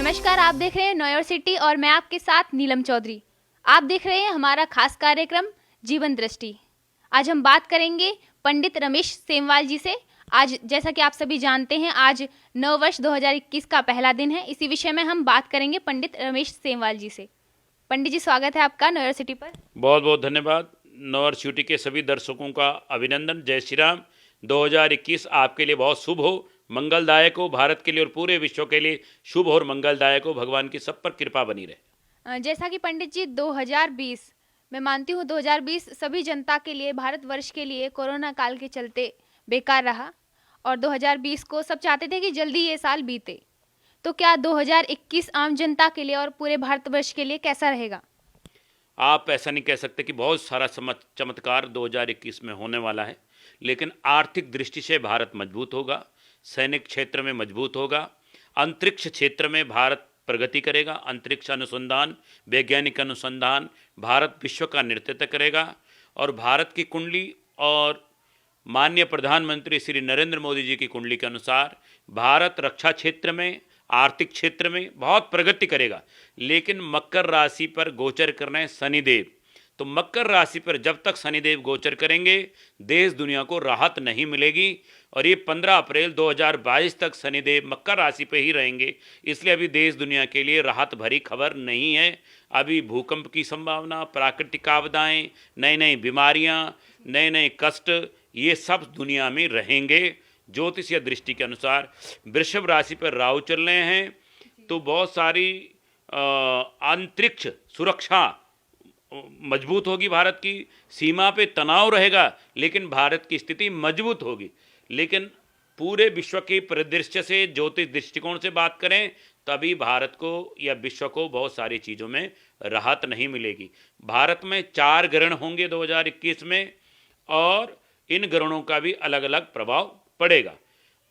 नमस्कार, आप देख रहे हैं न्यू यॉर्क सिटी और मैं आपके साथ नीलम चौधरी। आप देख रहे हैं हमारा खास कार्यक्रम जीवन दृष्टि। आज हम बात करेंगे पंडित रमेश सेमवाल जी से। आज जैसा कि आप सभी जानते हैं, आज नववर्ष 2021 का पहला दिन है। इसी विषय में हम बात करेंगे पंडित रमेश सेमवाल जी से। पंडित जी, स्वागत है आपका न्यू यॉर्क सिटी पर। बहुत बहुत धन्यवाद। न्यू यॉर्क सिटी के सभी दर्शकों का अभिनंदन। जय श्री राम। 2021 आपके लिए बहुत शुभ हो, मंगलदायक हो, भारत के लिए और पूरे विश्व के लिए शुभ और मंगलदायक हो। भगवान की सब पर कृपा बनी रहे। जैसा कि पंडित जी 2020, मैं मानती हूँ 2020 सभी जनता के लिए, भारतवर्ष के लिए कोरोना काल के चलते बेकार रहा और 2020 को सब चाहते थे कि जल्दी ये साल बीते। तो क्या 2021 आम जनता के लिए और पूरे भारतवर्ष के लिए कैसा रहेगा? आप ऐसा नहीं कह सकते कि बहुत सारा चमत्कार 2021 में होने वाला है, लेकिन आर्थिक दृष्टि से भारत मजबूत होगा, सैनिक क्षेत्र में मजबूत होगा, अंतरिक्ष क्षेत्र में भारत प्रगति करेगा। अंतरिक्ष अनुसंधान, वैज्ञानिक अनुसंधान, भारत विश्व का नेतृत्व करेगा। और भारत की कुंडली और माननीय प्रधानमंत्री श्री नरेंद्र मोदी जी की कुंडली के अनुसार भारत रक्षा क्षेत्र में, आर्थिक क्षेत्र में बहुत प्रगति करेगा। लेकिन मकर राशि पर गोचर कर रहे हैं शनिदेव, तो मकर राशि पर जब तक शनिदेव गोचर करेंगे देश दुनिया को राहत नहीं मिलेगी। और ये 15 अप्रैल 2022 तक शनिदेव मकर राशि पे ही रहेंगे, इसलिए अभी देश दुनिया के लिए राहत भरी खबर नहीं है। अभी भूकंप की संभावना, प्राकृतिक आपदाएं, नई नई बीमारियां, नए नए कष्ट, ये सब दुनिया में रहेंगे। ज्योतिषीय दृष्टि के अनुसार वृषभ राशि पर राहु चल रहे हैं, तो बहुत सारी अंतरिक्ष सुरक्षा मजबूत होगी। भारत की सीमा पे तनाव रहेगा, लेकिन भारत की स्थिति मजबूत होगी। लेकिन पूरे विश्व के परिदृश्य से, ज्योतिष दृष्टिकोण से बात करें, तभी भारत को या विश्व को बहुत सारी चीज़ों में राहत नहीं मिलेगी। भारत में 4 ग्रहण होंगे 2021 में, और इन ग्रहणों का भी अलग अलग प्रभाव पड़ेगा।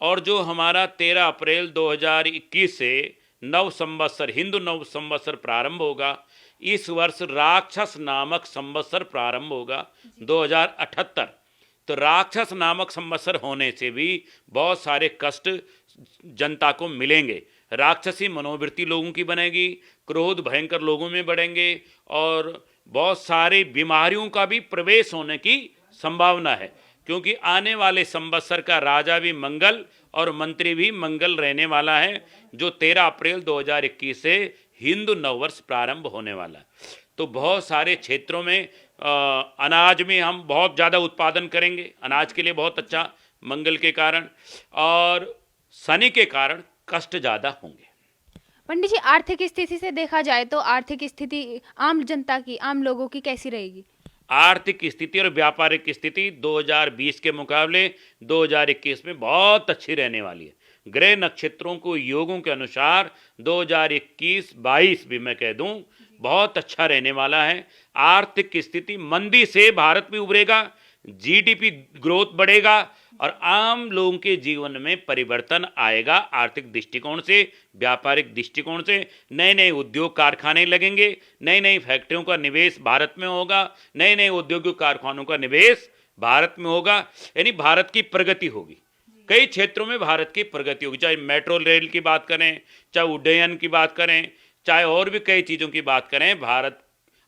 और जो हमारा 13 अप्रैल 2021 से नव संवत्सर, हिंदू नव संवत्सर प्रारंभ होगा। इस वर्ष राक्षस नामक संवत्सर प्रारंभ होगा 2078। तो राक्षस नामक संवत्सर होने से भी बहुत सारे कष्ट जनता को मिलेंगे। राक्षसी मनोवृत्ति लोगों की बनेगी, क्रोध भयंकर लोगों में बढ़ेंगे, और बहुत सारी बीमारियों का भी प्रवेश होने की संभावना है। क्योंकि आने वाले संवत्सर का राजा भी मंगल और मंत्री भी मंगल रहने वाला है, जो 13 अप्रैल 2021 से हिंदू नववर्ष प्रारंभ होने वाला है। तो बहुत सारे क्षेत्रों में अनाज में हम बहुत ज़्यादा उत्पादन करेंगे, अनाज के लिए बहुत अच्छा, मंगल के कारण, और शनि के कारण कष्ट ज़्यादा होंगे। पंडित जी, आर्थिक स्थिति से देखा जाए तो आर्थिक स्थिति आम जनता की, आम लोगों की कैसी रहेगी? आर्थिक स्थिति और व्यापारिक स्थिति 2020 के मुकाबले 2021 में बहुत अच्छी रहने वाली है। ग्रह नक्षत्रों को योगों के अनुसार 2021-22 भी मैं कह दूं बहुत अच्छा रहने वाला है। आर्थिक स्थिति मंदी से भारत भी उभरेगा, जीडीपी ग्रोथ बढ़ेगा, और आम लोगों के जीवन में परिवर्तन आएगा। आर्थिक दृष्टिकोण से, व्यापारिक दृष्टिकोण से नए नए उद्योग कारखाने लगेंगे, नई नई फैक्ट्रियों का निवेश भारत में होगा, नए नए औद्योगिक कारखानों का निवेश भारत में होगा। यानी भारत की प्रगति होगी, कई क्षेत्रों में भारत की प्रगति होगी। चाहे मेट्रो रेल की बात करें, चाहे उड्डयन की बात करें, चाहे और भी कई चीज़ों की बात करें। भारत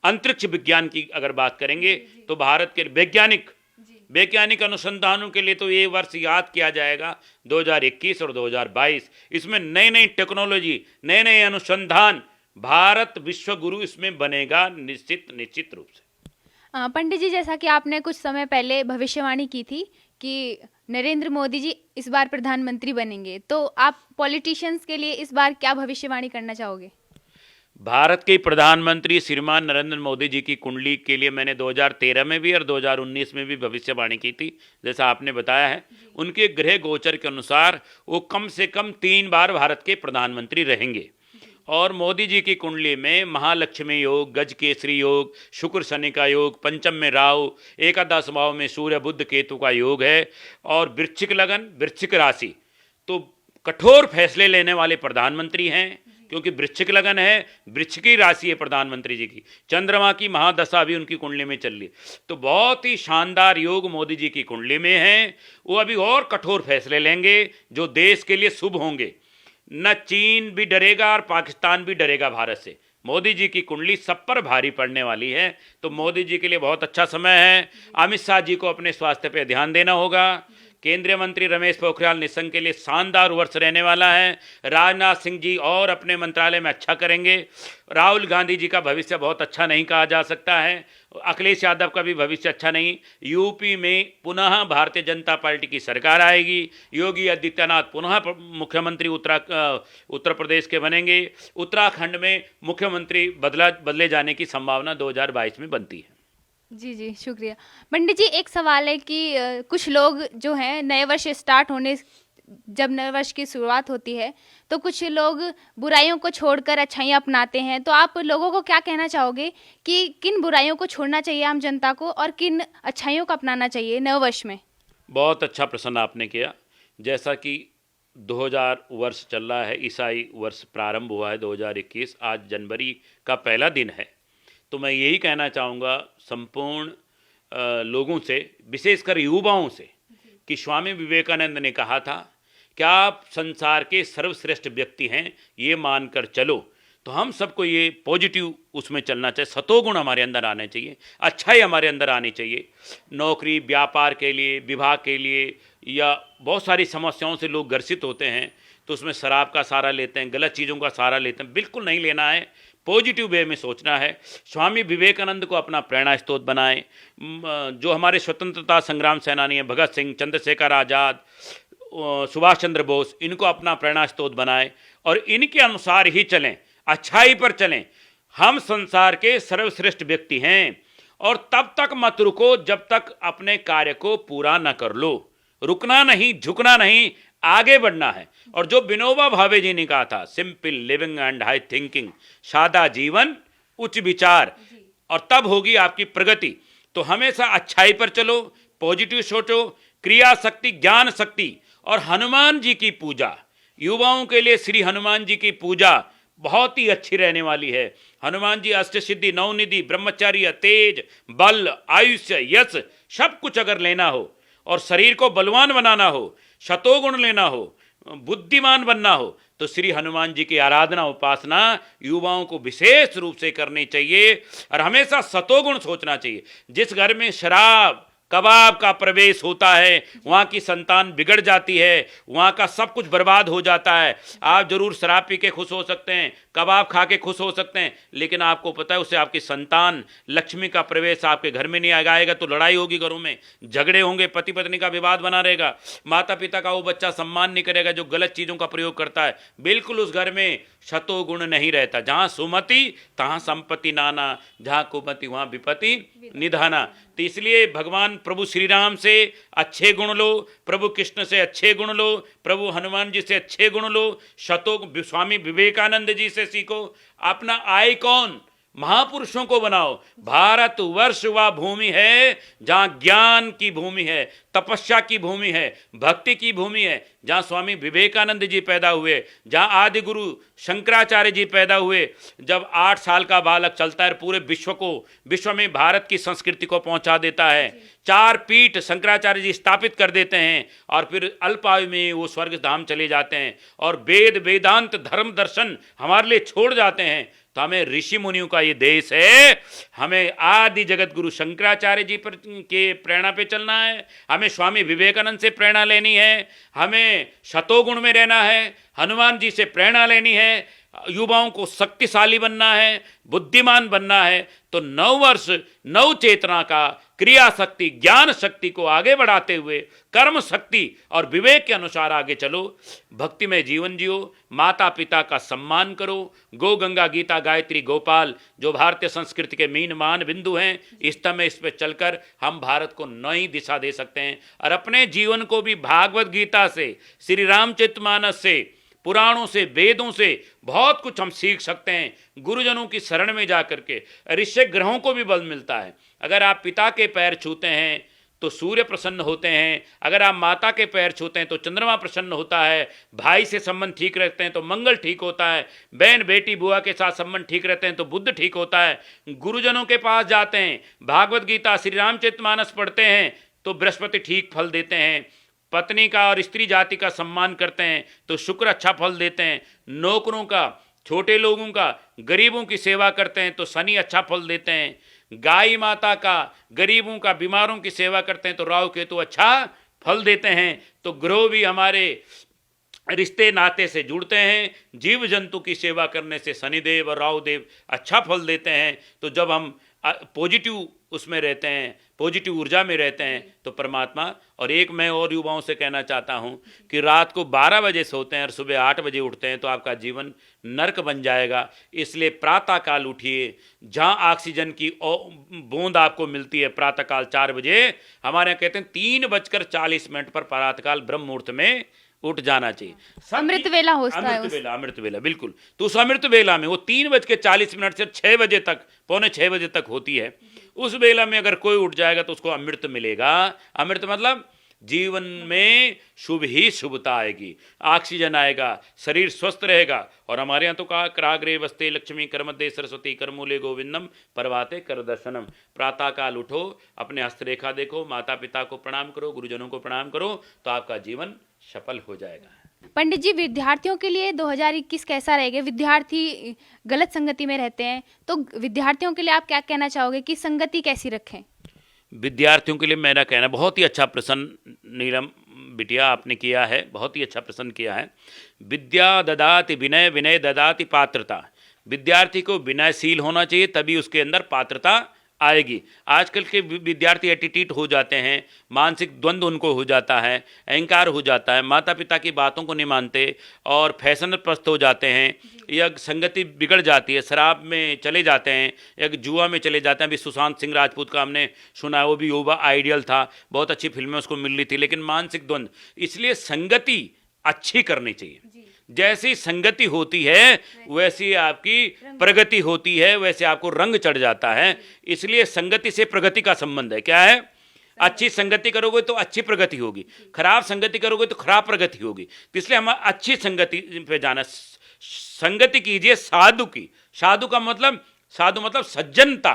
अंतरिक्ष विज्ञान की अगर बात करेंगे तो भारत के वैज्ञानिक अनुसंधानों के लिए तो ये वर्ष याद किया जाएगा 2021 और 2022। इसमें नई नई टेक्नोलॉजी, नए नए अनुसंधान, भारत विश्व गुरु इसमें बनेगा निश्चित रूप से। पंडित जी, जैसा कि आपने कुछ समय पहले भविष्यवाणी की थी कि नरेंद्र मोदी जी इस बार प्रधानमंत्री बनेंगे, तो आप पॉलिटिशियंस के लिए इस बार क्या भविष्यवाणी करना चाहोगे? भारत के प्रधानमंत्री श्रीमान नरेंद्र मोदी जी की कुंडली के लिए मैंने 2013 में भी और 2019 में भी भविष्यवाणी की थी। जैसा आपने बताया है, उनके ग्रह गोचर के अनुसार वो कम से कम 3 बार भारत के प्रधानमंत्री रहेंगे। और मोदी जी की कुंडली में महालक्ष्मी योग, गज केसरी योग, शुक्र शनि का योग, पंचम में राहु, एकादश भाव में सूर्य बुध केतु का योग है, और वृश्चिक लगन, वृश्चिक राशि, तो कठोर फैसले लेने वाले प्रधानमंत्री हैं। क्योंकि वृश्चिक लगन है, वृश्चिकी राशि है प्रधानमंत्री जी की, चंद्रमा की महादशा भी उनकी कुंडली में चल रही है। तो बहुत ही शानदार योग मोदी जी की कुंडली में है। वो अभी और कठोर फैसले लेंगे जो देश के लिए शुभ होंगे। न चीन भी डरेगा और पाकिस्तान भी डरेगा भारत से। मोदी जी की कुंडली सब पर भारी पड़ने वाली है, तो मोदी जी के लिए बहुत अच्छा समय है। अमित शाह जी को अपने स्वास्थ्य पे ध्यान देना होगा। केंद्रीय मंत्री रमेश पोखरियाल निशंक के लिए शानदार वर्ष रहने वाला है। राजनाथ सिंह जी और अपने मंत्रालय में अच्छा करेंगे। राहुल गांधी जी का भविष्य बहुत अच्छा नहीं कहा जा सकता है। अखिलेश यादव का भी भविष्य अच्छा नहीं। यूपी में पुनः भारतीय जनता पार्टी की सरकार आएगी। योगी आदित्यनाथ पुनः मुख्यमंत्री उत्तर प्रदेश के बनेंगे। उत्तराखंड में मुख्यमंत्री बदले जाने की संभावना 2022 में बनती है। जी जी, शुक्रिया। पंडित जी, एक सवाल है कि कुछ लोग जो हैं नए वर्ष स्टार्ट होने, जब नए वर्ष की शुरुआत होती है तो कुछ लोग बुराइयों को छोड़कर अच्छाइयाँ अपनाते हैं, तो आप लोगों को क्या कहना चाहोगे कि किन बुराइयों को छोड़ना चाहिए आम जनता को और किन अच्छाइयों को अपनाना चाहिए नए वर्ष में? बहुत अच्छा प्रश्न आपने किया। जैसा कि 2000 वर्ष चल रहा है, ईसाई वर्ष प्रारंभ हुआ है 2021, आज जनवरी का पहला दिन है, तो मैं यही कहना चाहूँगा संपूर्ण लोगों से, विशेषकर युवाओं से, कि स्वामी विवेकानंद ने कहा था कि आप संसार के सर्वश्रेष्ठ व्यक्ति हैं, ये मानकर चलो। तो हम सबको ये पॉजिटिव उसमें चलना चाहिए, सतोगुण हमारे अंदर आने चाहिए, अच्छाई हमारे अंदर आनी चाहिए। नौकरी, व्यापार के लिए, विवाह के लिए, या बहुत सारी समस्याओं से लोग ग्रसित होते हैं, तो उसमें शराब का सहारा लेते हैं, गलत चीज़ों का सहारा लेते हैं। बिल्कुल नहीं लेना है, पॉजिटिव वे में सोचना है। स्वामी विवेकानंद को अपना प्रेरणा स्रोत बनाएं। जो हमारे स्वतंत्रता संग्राम सेनानी हैं, भगत सिंह, चंद्रशेखर आज़ाद, सुभाष चंद्र बोस, इनको अपना प्रेरणा स्रोत बनाएं और इनके अनुसार ही चलें, अच्छाई पर चलें। हम संसार के सर्वश्रेष्ठ व्यक्ति हैं और तब तक मत रुको जब तक अपने कार्य को पूरा न कर लो। रुकना नहीं, झुकना नहीं, आगे बढ़ना है। और जो विनोबा भावे जी ने कहा था, simple living and high thinking, सादा जीवन उच्च विचार, और तब होगी आपकी प्रगति। तो हमेशा अच्छाई पर चलो, पॉजिटिव सोचो, क्रिया शक्ति, ज्ञान शक्ति और हनुमान जी की पूजा। युवाओं के लिए श्री हनुमान जी की पूजा बहुत ही अच्छी रहने वाली है। हनुमान जी अष्ट सिद्धि, नवनिधि, ब्रह्मचर्य, तेज, बल, आयुष्य, यश, सब कुछ अगर लेना हो और शरीर को बलवान बनाना हो, शतोगुण लेना हो, बुद्धिमान बनना हो, तो श्री हनुमान जी की आराधना, उपासना युवाओं को विशेष रूप से करनी चाहिए और हमेशा शतोगुण सोचना चाहिए। जिस घर में शराब, कबाब का प्रवेश होता है, वहाँ की संतान बिगड़ जाती है, वहाँ का सब कुछ बर्बाद हो जाता है। आप जरूर शराब पी के खुश हो सकते हैं, कबाब खा के खुश हो सकते हैं, लेकिन आपको पता है उससे आपकी संतान, लक्ष्मी का प्रवेश आपके घर में नहीं आएगा, तो लड़ाई होगी, घरों में झगड़े होंगे, पति पत्नी का विवाद बना रहेगा, माता पिता का वो बच्चा सम्मान नहीं करेगा जो गलत चीज़ों का प्रयोग करता है। बिल्कुल उस घर में शतोगुण नहीं रहता। जहाँ सुमति तहाँ संपत्ति नाना, जहाँ कुमति वहाँ विपत्ति निधाना। तो इसलिए भगवान प्रभु श्री राम से अच्छे गुण लो, प्रभु कृष्ण से अच्छे गुण लो, प्रभु हनुमान जी से अच्छे गुण लो, स्वामी विवेकानंद जी से सीखो। अपना आइकॉन महापुरुषों को बनाओ। भारत वर्ष वह भूमि है जहाँ ज्ञान की भूमि है, तपस्या की भूमि है, भक्ति की भूमि है, जहाँ स्वामी विवेकानंद जी पैदा हुए, जहाँ आदि गुरु शंकराचार्य जी पैदा हुए। जब 8 साल का बालक चलता है, पूरे विश्व में भारत की संस्कृति को पहुंचा देता है। 4 पीठ शंकराचार्य जी स्थापित कर देते हैं और फिर अल्पायु में वो स्वर्ग धाम चले जाते हैं और वेद, वेदांत, धर्म, दर्शन हमारे लिए छोड़ जाते हैं। तो हमें ऋषि मुनियों का ये देश है, हमें आदि जगत गुरु शंकराचार्य जी पर के प्रेरणा पे चलना है, हमें स्वामी विवेकानंद से प्रेरणा लेनी है, हमें शतोगुण में रहना है, हनुमान जी से प्रेरणा लेनी है, युवाओं को शक्तिशाली बनना है, बुद्धिमान बनना है। तो नव वर्ष नव चेतना का, क्रिया शक्ति, ज्ञान शक्ति को आगे बढ़ाते हुए कर्म शक्ति और विवेक के अनुसार आगे चलो। भक्ति में जीवन जियो, माता पिता का सम्मान करो, गौ, गंगा, गीता, गायत्री, गोपाल जो भारतीय संस्कृति के मीन मान बिंदु हैं, इस पे चलकर हम भारत को नई दिशा दे सकते हैं और अपने जीवन को भी भागवत गीता से, श्री रामचरितमानस से, पुराणों से, वेदों से बहुत कुछ हम सीख सकते हैं। गुरुजनों की शरण में जाकर के ऋषि ग्रहों को भी बल मिलता है। अगर आप पिता के पैर छूते हैं तो सूर्य प्रसन्न होते हैं, अगर आप माता के पैर छूते हैं तो चंद्रमा प्रसन्न होता है, भाई से संबंध ठीक रखते हैं तो मंगल ठीक होता है, बहन, बेटी, बुआ के साथ संबंध ठीक रहते हैं तो बुद्ध ठीक होता है, गुरुजनों के पास जाते हैं, भागवत गीता, श्री रामचरितमानस पढ़ते हैं तो बृहस्पति ठीक फल देते हैं, पत्नी का और स्त्री जाति का सम्मान करते हैं तो शुक्र अच्छा फल देते हैं, नौकरों का, छोटे लोगों का, गरीबों की सेवा करते हैं तो शनि अच्छा फल देते हैं, गाय माता का, गरीबों का, बीमारों की सेवा करते हैं तो राहु केतु अच्छा फल देते हैं। तो ग्रह भी हमारे रिश्ते नाते से जुड़ते हैं, जीव जंतु की सेवा करने से शनिदेव और राहु देव अच्छा फल देते हैं। तो जब हम पॉजिटिव उसमें रहते हैं, पॉजिटिव ऊर्जा में रहते हैं तो परमात्मा। और एक मैं और युवाओं से कहना चाहता हूं कि रात को 12 बजे सोते हैं और सुबह 8 बजे उठते हैं तो आपका जीवन नर्क बन जाएगा। इसलिए प्रातःकाल उठिए, जहां ऑक्सीजन की बूंद आपको मिलती है प्रातःकाल 4 बजे, हमारे यहाँ कहते हैं 3:40 पर प्रातःकाल ब्रह्म मुहूर्त में उठ जाना चाहिए। अमृत वेला होता है अमृत वेला बिल्कुल। तो उस अमृत वेला में वो 3:40 से 6 बजे तक, पौने 6 बजे तक होती है। उस वेला में अगर कोई उठ जाएगा तो उसको अमृत मिलेगा। अमृत मतलब जीवन में शुभ ही शुभता आएगी, ऑक्सीजन आएगा, शरीर स्वस्थ रहेगा। और हमारे यहाँ तो कहा कराग्रे वस्ते लक्ष्मी करमदे सरस्वती करमूले गोविंदम परवाते कर दर्शनम। प्रातःकाल उठो, अपने हस्तरेखा देखो, माता पिता को प्रणाम करो, गुरुजनों को प्रणाम करो तो आपका जीवन सफल हो जाएगा। पंडित जी, विद्यार्थियों के लिए 2021 कैसा रहेगा? विद्यार्थी गलत संगति में रहते हैं, तो विद्यार्थियों के लिए आप क्या कहना चाहोगे कि संगति कैसी रखें? विद्यार्थियों के लिए मेरा कहना, बहुत ही अच्छा प्रश्न नीलम बिटिया आपने किया है, बहुत ही अच्छा प्रश्न किया है। विद्या ददाति विनय, विनय ददाति पात्रता। विद्यार्थी को विनयशील होना चाहिए, तभी उसके अंदर पात्रता आएगी। आजकल के विद्यार्थी एटीट्यूड हो जाते हैं, मानसिक द्वंद्व उनको हो जाता है, अहंकार हो जाता है, माता पिता की बातों को नहीं मानते और फैशनप्रस्त हो जाते हैं, या संगति बिगड़ जाती है, शराब में चले जाते हैं या जुआ में चले जाते हैं। अभी सुशांत सिंह राजपूत का हमने सुना, वो भी युवा आइडियल था, बहुत अच्छी फिल्में उसको मिल रही थी, लेकिन मानसिक द्वंद्व। इसलिए संगति अच्छी करनी चाहिए। जैसी संगति होती है वैसी आपकी प्रगति होती है, वैसे आपको रंग चढ़ जाता है। इसलिए संगति से प्रगति का संबंध है। क्या है? अच्छी संगति करोगे तो अच्छी प्रगति होगी, खराब संगति करोगे तो खराब प्रगति होगी। तो इसलिए हम अच्छी संगति पे जाना। संगति कीजिए साधु की। साधु का मतलब, साधु मतलब सज्जनता,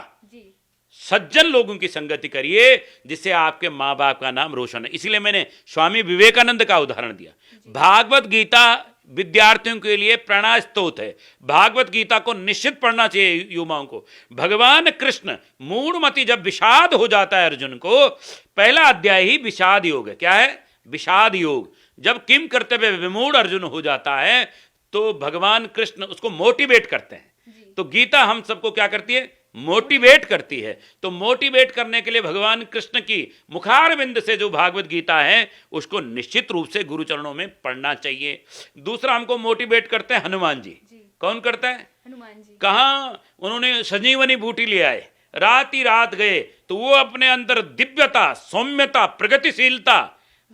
सज्जन लोगों की संगति करिए जिससे आपके माँ बाप का नाम रोशन है। इसीलिए मैंने स्वामी विवेकानंद का उदाहरण दिया। भागवत गीता विद्यार्थियों के लिए प्रेरणा स्रोत है। भागवत गीता को निश्चित पढ़ना चाहिए युवाओं को। भगवान कृष्ण मूढ़मति जब विषाद हो जाता है अर्जुन को, पहला अध्याय ही विषाद योग है। क्या है? विषाद योग। जब किम कर्तव्य विमूढ़ अर्जुन हो जाता है तो भगवान कृष्ण उसको मोटिवेट करते हैं। तो गीता हम सबको क्या करती है? मोटिवेट करती है। तो मोटिवेट करने के लिए भगवान कृष्ण की मुखारविंद से जो भागवत गीता है उसको निश्चित रूप से गुरु चरणों में पढ़ना चाहिए। दूसरा हमको मोटिवेट करते हैं हनुमान जी। कौन करता है? हनुमान जी। कहाँ उन्होंने संजीवनी बूटी ले आए, रात ही रात गए, तो वो अपने अंदर दिव्यता, सौम्यता, प्रगतिशीलता,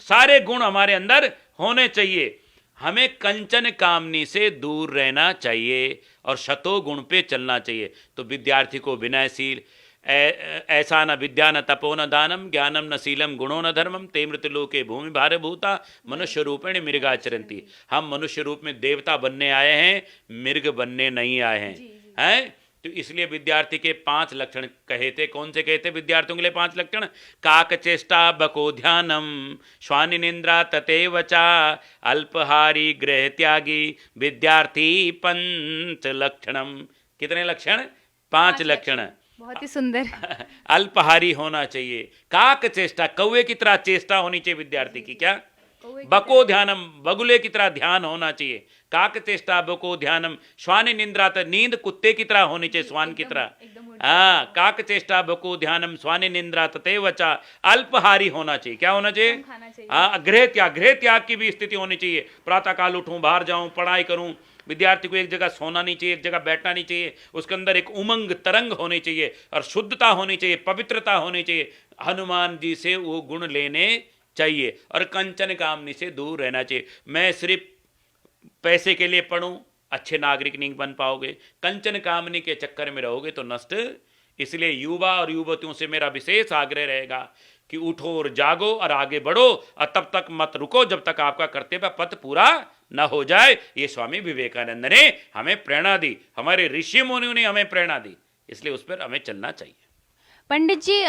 सारे गुण हमारे अंदर होने चाहिए। हमें कंचन कामनी से दूर रहना चाहिए और शतो गुण पे चलना चाहिए। तो विद्यार्थी को विनयशील, ऐसा न विद्या न तपो न दानम, ज्ञानम न शीलम गुणो न धर्मम, ते मृतलोके भूमि भारभूता मनुष्य रूपेण मृगाचरन्ति। हम मनुष्य रूप में देवता बनने आए हैं, मृग बनने नहीं आए हैं। तो इसलिए विद्यार्थी के 5 लक्षण कहे थे। कौन से कहे थे विद्यार्थियों के लिए 5 लक्षण? काक चेष्टा बको ध्यानम, श्वानि निंद्रा ततेव चा, अल्पहारी गृह त्यागी, विद्यार्थी 5 लक्षणम। कितने लक्षण? 5 लक्षण। बहुत ही सुंदर। अल्पहारी होना चाहिए, काक चेष्टा, कौवे की तरह चेष्टा होनी चाहिए विद्यार्थी की। क्या? बको ध्यानम, बगुले की तरह ध्यान होना चाहिए। काक चेष्टा बको ध्यानम, श्वानि निंद्रा, नींद कुत्ते की तरह होनी चाहिए, श्वान की तरह। हाँ, काक चेष्टा बको ध्यानम, श्वानि निंद्रा ततेव चा, अल्पहारी होना चाहिए। क्या होना चाहिए? हाँ, गृह त्याग, गृह त्याग की भी स्थिति होनी चाहिए। प्रातःकाल उठूं, बाहर जाऊं, पढ़ाई करूं। विद्यार्थी को एक जगह सोना नहीं चाहिए, एक जगह बैठना नहीं चाहिए। उसके अंदर एक उमंग तरंग होनी चाहिए और शुद्धता होनी चाहिए, पवित्रता होनी चाहिए। हनुमान जी से वो गुण लेने चाहिए और कंचन कामनी से दूर रहना चाहिए। मैं सिर्फ पैसे के लिए पढ़ूं, अच्छे नागरिक नहीं बन पाओगे। कंचन कामनी के चक्कर में रहोगे तो नष्ट। इसलिए युवा और युवतियों से मेरा विशेष आग्रह रहेगा कि उठो और जागो और आगे बढ़ो, और तब तक मत रुको जब तक आपका कर्तव्य पथ पूरा न हो जाए। ये स्वामी विवेकानंद ने हमें प्रेरणा दी, हमारे ऋषि मुनियों ने हमें प्रेरणा दी, इसलिए उस पर हमें चलना चाहिए। पंडित जी,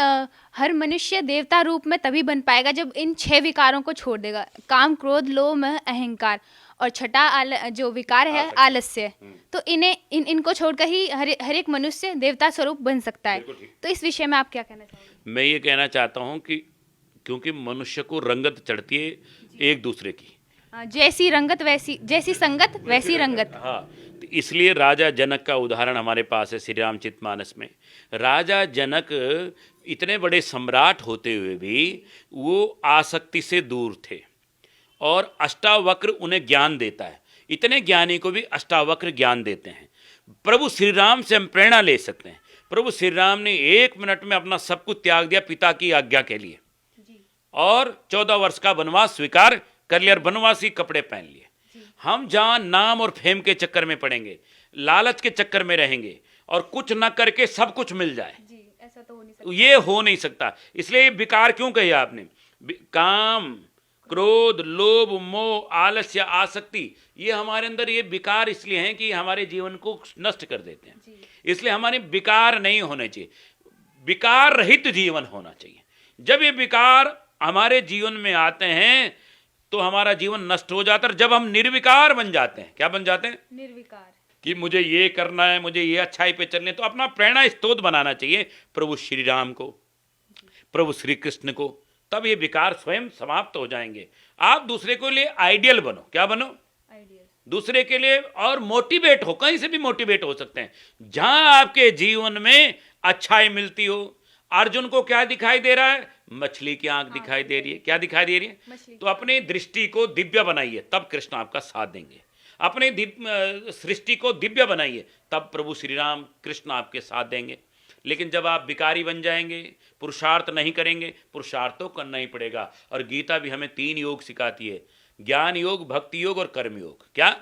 हर मनुष्य देवता रूप में तभी बन पाएगा जब इन 6 विकारों को छोड़ देगा, काम, क्रोध, लोभ, मोह, अहंकार, और छठा जो विकार है आलस्य। तो इनको छोड़कर ही हर एक मनुष्य देवता स्वरूप बन सकता है। तो इस विषय में आप क्या कहना चाहोगे? मैं ये कहना चाहता हूँ कि क्योंकि मनुष्य को रंगत चढ़ती है एक दूसरे की, जैसी रंगत जैसी संगत वैसी रंगत। हाँ, तो इसलिए राजा जनक का उदाहरण हमारे पास है श्री रामचरितमानस में। राजा जनक इतने बड़े सम्राट होते हुए भी वो आसक्ति से दूर थे, और अष्टावक्र उन्हें ज्ञान देता है। इतने ज्ञानी को भी अष्टावक्र ज्ञान देते हैं। प्रभु श्री राम से हम प्रेरणा ले सकते हैं। प्रभु श्री राम ने 1 मिनट में अपना सब कुछ त्याग दिया पिता की आज्ञा के लिए, और 14 वर्ष का वनवास स्वीकार कर लिया और वनवासी कपड़े पहन लिए। हम जहां नाम और फेम के चक्कर में पड़ेंगे, लालच के चक्कर में रहेंगे और कुछ न करके सब कुछ मिल जाए, ऐसा तो हो नहीं सकता। ये हो नहीं सकता। इसलिए ये विकार क्यों कही आपने? काम, क्रोध, लोभ, मोह, आलस्य, आसक्ति, ये हमारे अंदर ये विकार इसलिए हैं कि हमारे जीवन को नष्ट कर देते हैं। इसलिए हमारे विकार नहीं होने चाहिए, विकार रहित जीवन होना चाहिए। जब ये विकार हमारे जीवन में आते हैं तो हमारा जीवन नष्ट हो जाता है। जब हम निर्विकार बन जाते हैं, क्या बन जाते हैं? निर्विकार, कि कि मुझे ये करना है, मुझे ये अच्छाई पे चलने, तो अपना प्रेरणा स्तोत्र बनाना चाहिए प्रभु श्री राम को, प्रभु श्री कृष्ण को। तब ये विकार स्वयं समाप्त हो जाएंगे। आप दूसरे के लिए आइडियल बनो। क्या बनो? आइडियल। दूसरे के लिए, और मोटिवेट हो, कहीं से भी मोटिवेट हो सकते हैं। जहां आपके जीवन में अच्छाई मिलती हो। अर्जुन को क्या दिखाई दे रहा है? मछली की आंख दिखाई दे रही है। क्या दिखाई दे रही है? तो अपनी दृष्टि को दिव्य बनाइए, तब कृष्ण आपका साथ देंगे। अपने सृष्टि को दिव्य बनाइए, तब प्रभु श्री राम कृष्ण आपके साथ देंगे। लेकिन जब आप विकारी बन जाएंगे, पुरुषार्थ नहीं करेंगे, पुरुषार्थ तो करना ही पड़ेगा। और गीता भी हमें 3 योग सिखाती है, ज्ञान योग, भक्ति योग और कर्म योग। क्या?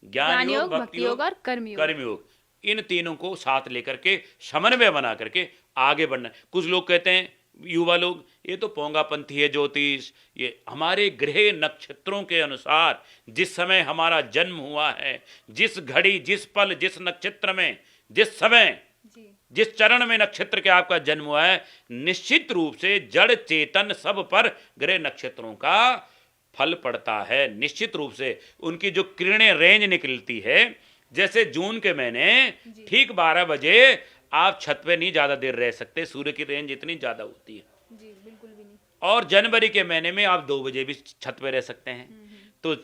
ज्ञान योग, भक्ति योग और कर्म योग। इन तीनों को साथ लेकर के समन्वय बना करके आगे बढ़ना। कुछ लोग कहते हैं, युवा लोग, ये तो पोंगापंथी है ज्योतिष। ये हमारे ग्रह नक्षत्रों के अनुसार जिस समय हमारा जन्म हुआ है, जिस घड़ी, जिस पल, जिस नक्षत्र में, जिस समय, जिस चरण में नक्षत्र के आपका जन्म हुआ है, निश्चित रूप से जड़ चेतन सब पर ग्रह नक्षत्रों का फल पड़ता है। निश्चित रूप से उनकी जो किरणें रेंज निकलती है, जैसे जून के महीने ठीक 12 बजे आप छत पे नहीं ज्यादा देर रह सकते, सूर्य की रेंज इतनी ज्यादा होती है। जी, बिल्कुल भी नहीं। और जनवरी के महीने में आप 2 बजे भी छत पे रह सकते हैं। तो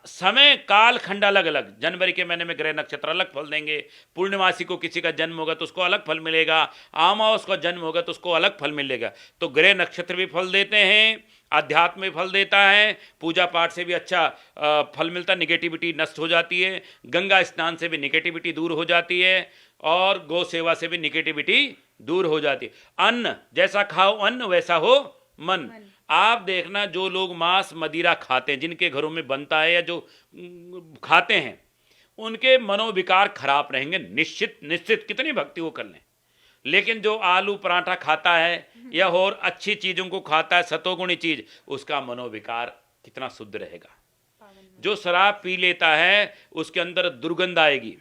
समय काल खंड अलग अलग। जनवरी के महीने में ग्रह नक्षत्र अलग फल देंगे। पूर्णिमासी को किसी का जन्म होगा तो उसको अलग फल मिलेगा, अमावस का जन्म होगा तो उसको अलग फल मिलेगा। तो ग्रह नक्षत्र भी फल देते हैं, अध्यात्म भी फल देता है, पूजा पाठ से भी अच्छा फल मिलता है, निगेटिविटी नष्ट हो जाती है, गंगा स्नान से भी निगेटिविटी दूर हो जाती है, और गौ सेवा से भी निगेटिविटी दूर हो जाती है। अन्न जैसा खाओ अन्न वैसा हो मन। आप देखना, जो लोग मांस मदिरा खाते हैं, जिनके घरों में बनता है या जो खाते हैं, उनके मनोविकार खराब रहेंगे निश्चित कितनी भक्ति वो कर लें। लेकिन जो आलू पराठा खाता है या और अच्छी चीजों को खाता है, सतोगुणी चीज, उसका मनोविकार कितना शुद्ध रहेगा। जो शराब पी लेता है उसके अंदर दुर्गंध आएगी,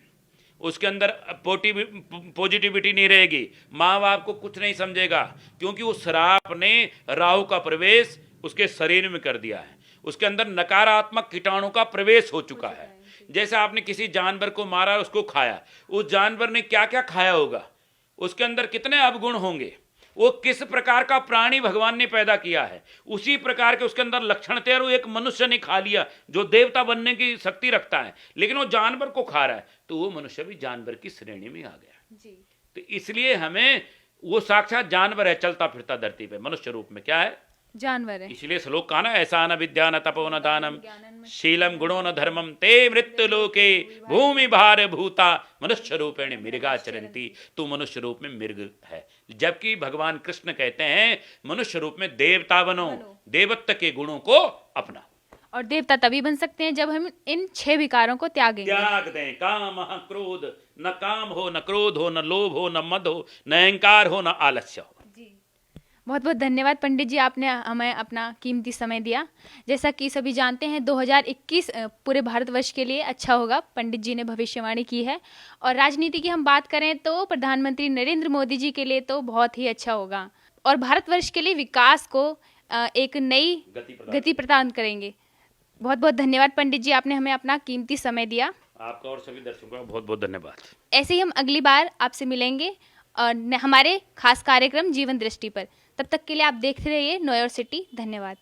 उसके अंदर पॉजिटिविटी नहीं रहेगी, माँ बाप को कुछ नहीं समझेगा, क्योंकि उस शराब ने राहु का प्रवेश उसके शरीर में कर दिया है। उसके अंदर नकारात्मक कीटाणु का प्रवेश हो चुका है। जैसे आपने किसी जानवर को मारा, उसको खाया, उस जानवर ने क्या क्या खाया होगा, उसके अंदर कितने अवगुण होंगे, वो किस प्रकार का प्राणी भगवान ने पैदा किया है, उसी प्रकार के उसके अंदर लक्षण थे। और वो एक मनुष्य ने खा लिया जो देवता बनने की शक्ति रखता है, लेकिन वो जानवर को खा रहा है, तो वो मनुष्य भी जानवर की श्रेणी में आ गया जी। तो इसलिए हमें, वो साक्षात जानवर है, चलता फिरता धरती पे मनुष्य रूप में क्या है? जानवर है। इसलिए श्लोक कहा ना, ऐसा न विद्या न तपो न दानम शीलम गुणो न धर्मम ते मृत्यु लोके भूमि भार भूता मनुष्य रूपेण मृगा चरंती। तू मनुष्य रूप में मृग है, जबकि भगवान कृष्ण कहते हैं मनुष्य रूप में देवता बनो, देवत्व के गुणों को अपना। और देवता तभी बन सकते हैं जब हम इन 6 विकारों को त्याग दें। काम क्रोध, न काम हो, न क्रोध हो, न लोभ हो, न मद हो, न अहंकार हो, न आलस्य हो। बहुत बहुत धन्यवाद पंडित जी, आपने हमें अपना कीमती समय दिया। जैसा कि सभी जानते हैं 2021 पूरे भारतवर्ष के लिए अच्छा होगा, पंडित जी ने भविष्यवाणी की है। और राजनीति की हम बात करें तो प्रधानमंत्री नरेंद्र मोदी जी के लिए तो बहुत ही अच्छा होगा और भारतवर्ष के लिए विकास को एक नई गति प्रदान करेंगे। बहुत बहुत धन्यवाद पंडित जी, आपने हमें अपना कीमती समय दिया। आपका और सभी दर्शकों का बहुत बहुत धन्यवाद। ऐसे ही हम अगली बार आपसे मिलेंगे हमारे खास कार्यक्रम जीवन दृष्टि पर। तब तक के लिए आप देखते रहिए नोयोर सिटी। धन्यवाद।